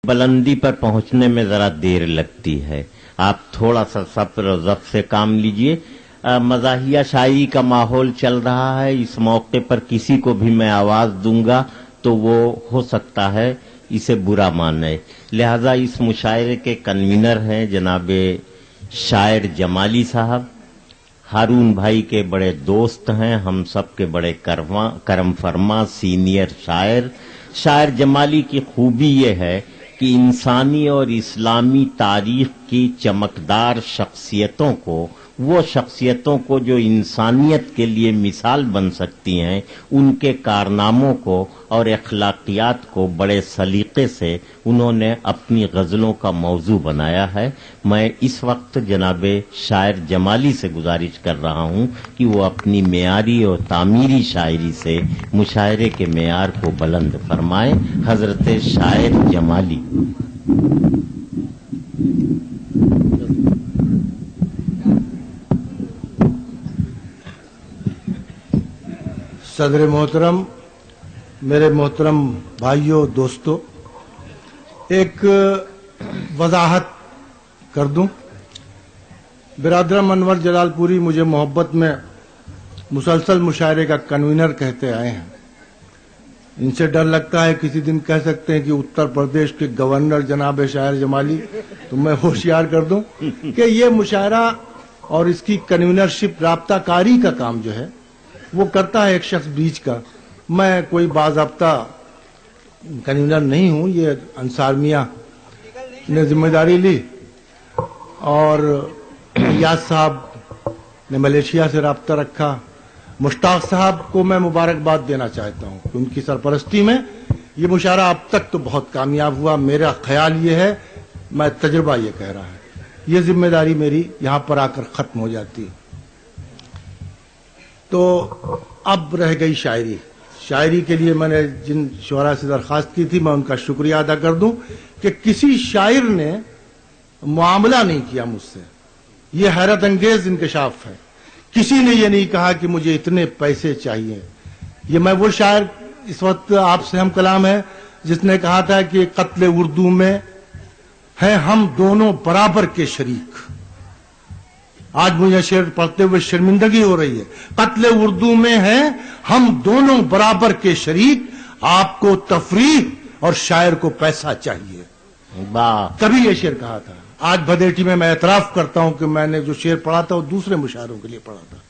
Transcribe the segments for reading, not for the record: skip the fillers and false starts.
बुलंदी पर पहुंचने में जरा देर लगती है। आप थोड़ा सा सब्र और ज़ब्त से काम लीजिए। मज़ाहिया शायरी का माहौल चल रहा है। इस मौके पर किसी को भी मैं आवाज दूंगा तो वो हो सकता है इसे बुरा माने। लिहाजा इस मुशायरे के कन्वीनर हैं जनाबे शायर जमाली साहब। हारून भाई के बड़े दोस्त हैं, हम सब के बड़े करम फरमा सीनियर शायर जमाली की खूबी ये है कि इंसानी और इस्लामी तारीख की चमकदार शख्सियतों को जो इंसानियत के लिए मिसाल बन सकती हैं, उनके कारनामों को और अखलाकियात को बड़े सलीके से उन्होंने अपनी गज़लों का मौजू बनाया है। मैं इस वक्त जनाबे शायर जमाली से गुजारिश कर रहा हूं कि वो अपनी मेयारी और तामीरी शायरी से मुशायरे के मेयार को बुलंद फरमाएं। हजरत शायर जमाली। सदर मोहतरम, मेरे मोहतरम भाइयों दोस्तों, एक वजाहत कर दूं। बिरादरम अनवर जलालपुरी मुझे मोहब्बत में मुसलसल मुशायरे का कन्वीनर कहते आए हैं। इनसे डर लगता है किसी दिन कह सकते हैं कि उत्तर प्रदेश के गवर्नर जनाब शायर जमाली, तो मैं होशियार कर दूं कि ये मुशायरा और इसकी कन्वीनरशिप राब्ताकारी का काम जो है वो करता है एक शख्स बीच का। मैं कोई बाज़ाब्ता कन्वीनर नहीं हूं। ये अंसार मियां ने जिम्मेदारी ली और याद साहब ने मलेशिया से राब्ता रखा। मुश्ताक साहब को मैं मुबारकबाद देना चाहता हूं कि उनकी सरपरस्ती में ये मुशायरा अब तक तो बहुत कामयाब हुआ। मेरा ख्याल ये है, मैं तजुर्बा ये कह रहा है, ये जिम्मेदारी मेरी यहां पर आकर खत्म हो जाती है। तो अब रह गई शायरी के लिए मैंने जिन शुअरा से दरखास्त की थी, मैं उनका शुक्रिया अदा कर दूं कि किसी शायर ने मुआमला नहीं किया मुझसे। ये हैरत अंगेज इंकशाफ है। किसी ने ये नहीं कहा कि मुझे इतने पैसे चाहिए। ये मैं वो शायर इस वक्त आपसे हम कलाम है जिसने कहा था कि कत्ले उर्दू में है हम दोनों बराबर के शरीक। आज मुझे शेर पढ़ते हुए शर्मिंदगी हो रही है। कत्ले उर्दू में है हम दोनों बराबर के शरीक, आपको तफरीह और शायर को पैसा चाहिए। कभी ये शेर कहा था। आज भदेठी में मैं एतराफ करता हूं कि मैंने जो शेर पढ़ा था वो दूसरे मुशायरों के लिए पढ़ा था।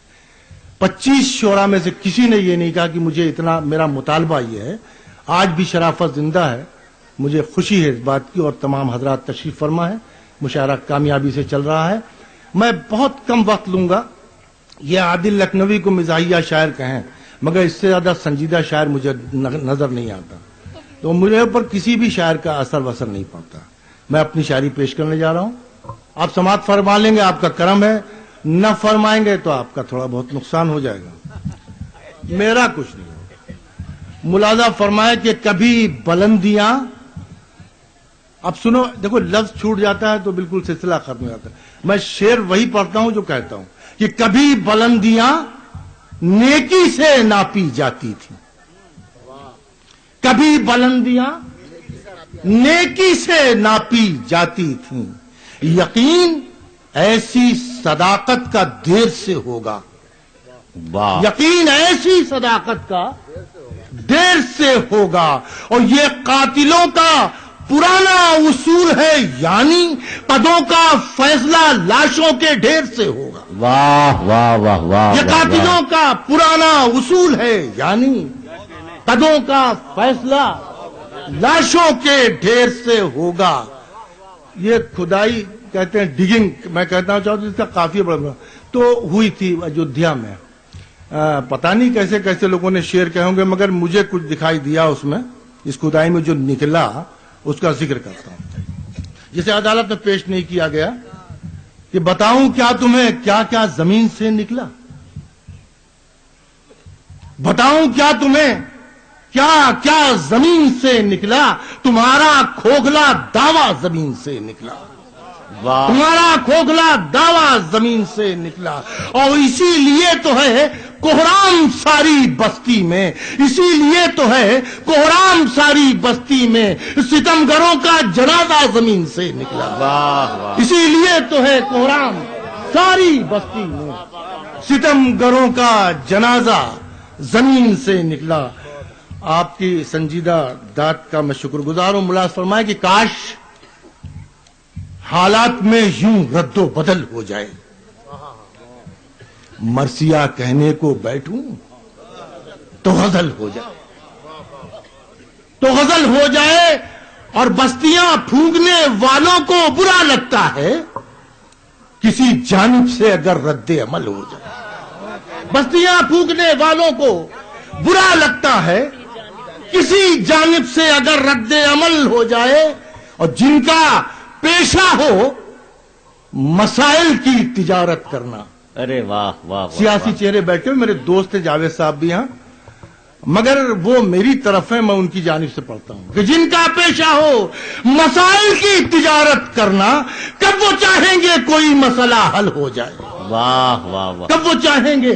25 शोरा में से किसी ने ये नहीं कहा कि मुझे इतना, मेरा मुतालबा ये है। आज भी शराफत जिंदा है। मुझे खुशी है इस बात की और तमाम हजरात तशरीफ फरमा है। मुशायरा कामयाबी से चल रहा है। मैं बहुत कम वक्त लूंगा। ये आदिल लखनवी को मिजाहिया शायर कहें, मगर इससे ज्यादा संजीदा शायर मुझे नजर नहीं आता। तो मुझे ऊपर किसी भी शायर का असर वसर नहीं पड़ता। मैं अपनी शायरी पेश करने जा रहा हूं। आप समाअत फरमा लेंगे, आपका करम है। न फरमाएंगे तो आपका थोड़ा बहुत नुकसान हो जाएगा, मेरा कुछ नहीं होगा। मुलाजा फरमाए कि कभी बुलंदियां, अब सुनो, देखो लफ्ज छूट जाता है तो बिल्कुल सिलसिला खत्म हो जाता है। मैं शेर वही पढ़ता हूं जो कहता हूं कि कभी बुलंदियां नेकी से नापी जाती थी। कभी बुलंदियां नेकी से नापी जाती थी। यकीन ऐसी सदाकत का देर से होगा। यकीन ऐसी सदाकत का देर से होगा। और ये कातिलों का पुराना उसूल है, यानी पदों का फैसला लाशों के ढेर से होगा। वाह वाह वाह वाह। ये कातिलों का पुराना उसूल है, यानी पदों का फैसला लाशों के ढेर से होगा। ये खुदाई कहते हैं, डिगिंग, मैं कहता हूं इसका काफी बड़ा तो हुई थी अयोध्या में। पता नहीं कैसे कैसे लोगों ने शेर कहे होंगे, मगर मुझे कुछ दिखाई दिया उसमें। इस खुदाई में जो निकला उसका जिक्र करता हूं, जिसे अदालत में पेश नहीं किया गया। कि बताऊं क्या तुम्हें क्या क्या जमीन से निकला। बताऊं क्या तुम्हें क्या क्या जमीन से निकला। तुम्हारा खोखला दावा जमीन से निकला। वाह तुम्हारा खोखला दावा जमीन से निकला, और इसीलिए तो है कोहराम सारी बस्ती में, इसीलिए तो है कोहराम सारी बस्ती में, सितमगरों का जनाजा जमीन से निकला। वाह वाह इसीलिए तो है कोहराम सारी बस्ती में, सितमगरों का जनाजा जमीन से निकला। आपकी संजीदा दात का मैं शुक्रगुजार हूं। मुलाज़ फरमाए कि काश हालात में यूं रद्दो बदल हो जाए, मरसिया कहने को बैठूं तो गजल हो जाए, तो गजल हो जाए, और बस्तियां फूंकने वालों को बुरा लगता है किसी जानिब से अगर रद्दे अमल हो जाए। बस्तियां फूंकने वालों को बुरा लगता है किसी जानिब से अगर रद्दे अमल हो जाए, और जिनका पेशा हो मसाइल की तिजारत करना। अरे वाह वाह वाह सियासी चेहरे बैठे हुए, मेरे दोस्त जावेद साहब भी यहां, मगर वो मेरी तरफ है, मैं उनकी जानिब से पढ़ता हूं कि जिनका पेशा हो मसाइल की तिजारत करना, कब वो चाहेंगे कोई मसला हल हो जाए, वाह वाह वाह कब वो चाहेंगे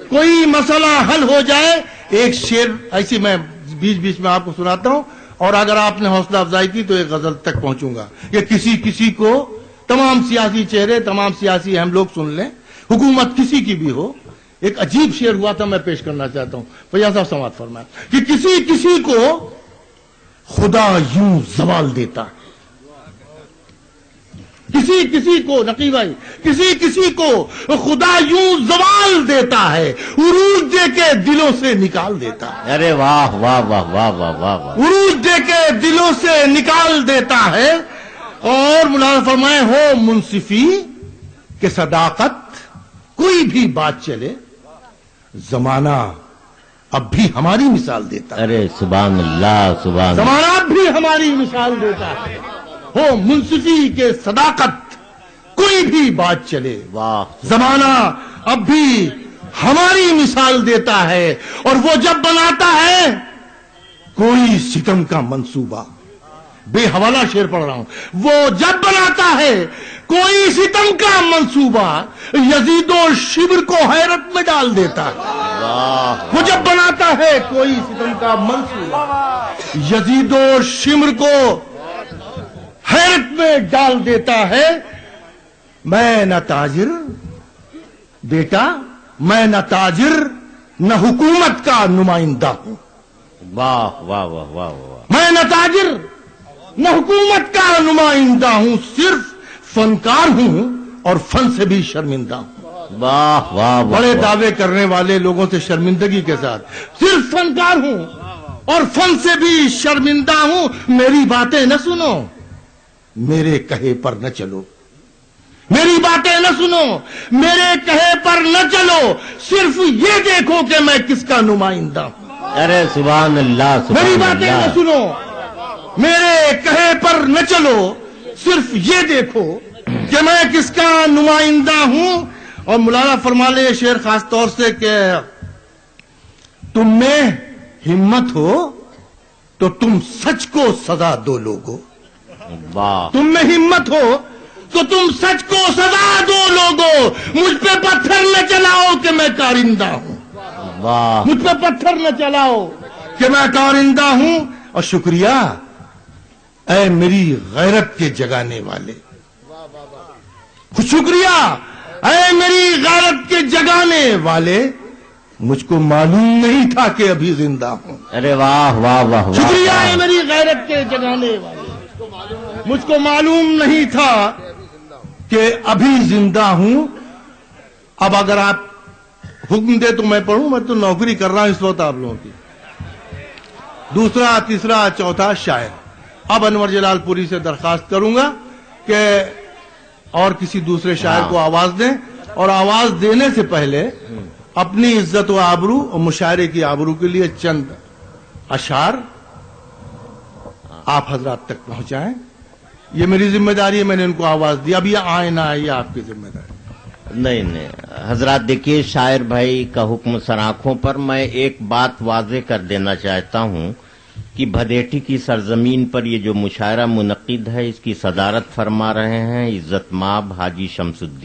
कोई मसला हल हो जाए। एक शेर ऐसी मैं बीच बीच में आपको सुनाता हूं, और अगर आपने हौसला अफजाई की तो एक गजल तक पहुंचूंगा। ये किसी किसी को, तमाम सियासी चेहरे, तमाम सियासी अहम लोग सुन लें, हुकूमत किसी की भी हो। एक अजीब शेर हुआ था, मैं पेश करना चाहता हूं। फैयाज साहब समाअत फरमाए कि किसी किसी को खुदा यूं जवाल देता है, किसी किसी को, नकी भाई, किसी किसी को खुदा यूं जवाल देता है, उरूज दे के दिलों से निकाल देता है। अरे वाह वाह वाह वाह वाह वाह वाह उरूज दे के दिलों से निकाल देता है। और मुलाज़ फरमाए हो मुंसिफी के सदाकत, कोई भी बात चले जमाना अब भी हमारी मिसाल देता है। अरे सुभान अल्लाह सुभान जमाना अब भी हमारी मिसाल देता है। हो मुंसिफी के सदाकत, कोई भी बात चले वाह जमाना अब भी हमारी मिसाल देता है। और वो जब बनाता है कोई सितम का मंसूबा, बेहवाला शेर पढ़ रहा हूं, वो जब बनाता है कोई सितम का मंसूबा, यजीदो शिब्र को हैरत में डाल देता है। वाह वो जब बनाता है कोई सितम का मंसूबा, यजीदो शिब्र को हैरत में डाल देता है। मैं न ताजिर बेटा, मैं न ताजिर न हुकूमत का नुमाइंदा हूं, वाह वाह वाह वाह वाह मैं न ताजिर न हुकूमत का नुमाइंदा हूं, सिर्फ फनकार हूं और फन से भी शर्मिंदा हूं। वाह वाह वाह बड़े दावे करने वाले लोगों से शर्मिंदगी के साथ, सिर्फ फनकार हूं और फन से भी शर्मिंदा हूं। मेरी बातें न सुनो, मेरे कहे पर न चलो, मेरी बातें न सुनो, मेरे कहे पर न चलो, सिर्फ ये देखो कि मैं किसका नुमाइंदा हूं। अरे सुभान अल्लाह सुभान मेरी बातें अल्लाह न सुनो, मेरे कहे पर न चलो, सिर्फ ये देखो कि मैं किसका नुमाइंदा हूं। और मौलाना फरमा ले शेर खास तौर से कि तुम में हिम्मत हो तो तुम सच को सजा दो लोगों, वाह तुम में हिम्मत हो तो तुम सच को सजा दो लोगों, मुझ पे पत्थर न चलाओ कि मैं कारिंदा हूं, वाह मुझ पे पत्थर न चलाओ कि मैं कारिंदा हूं। और शुक्रिया ऐ मेरी गैरत के जगाने वाले, शुक्रिया ऐ मेरी गैरत के जगाने वाले, मुझको मालूम नहीं था कि अभी जिंदा हूं। अरे वाह वाह वाह वाह शुक्रिया है मेरी गैरत के जगाने वाले, मुझको मालूम नहीं था कि अभी जिंदा हूं। अब अगर आप हुक्म दे तो मैं पढ़ूं, मैं तो नौकरी कर रहा हूं इस वक्त आप लोगों की। दूसरा, तीसरा, चौथा शायर। अब अनवर जलालपुरी से दरखास्त करूंगा कि और किसी दूसरे शायर को आवाज दें, और आवाज देने से पहले अपनी इज्जत व आबरू और मुशायरे की आबरू के लिए चंद अशार आप हजरात तक पहुंचाएं। ये मेरी जिम्मेदारी है, मैंने उनको आवाज दी, अब ये आए ना आए ये आपकी जिम्मेदारी। नहीं नहीं हजरात, देखिए शायर भाई का हुक्म सराखों पर मैं एक बात वाजे कर देना चाहता हूं کہ بھدیٹی کی سرزمین پر یہ جو مشاعرہ منعقد ہے اس کی صدارت فرما رہے ہیں عزت مآب حاجی شمس الدین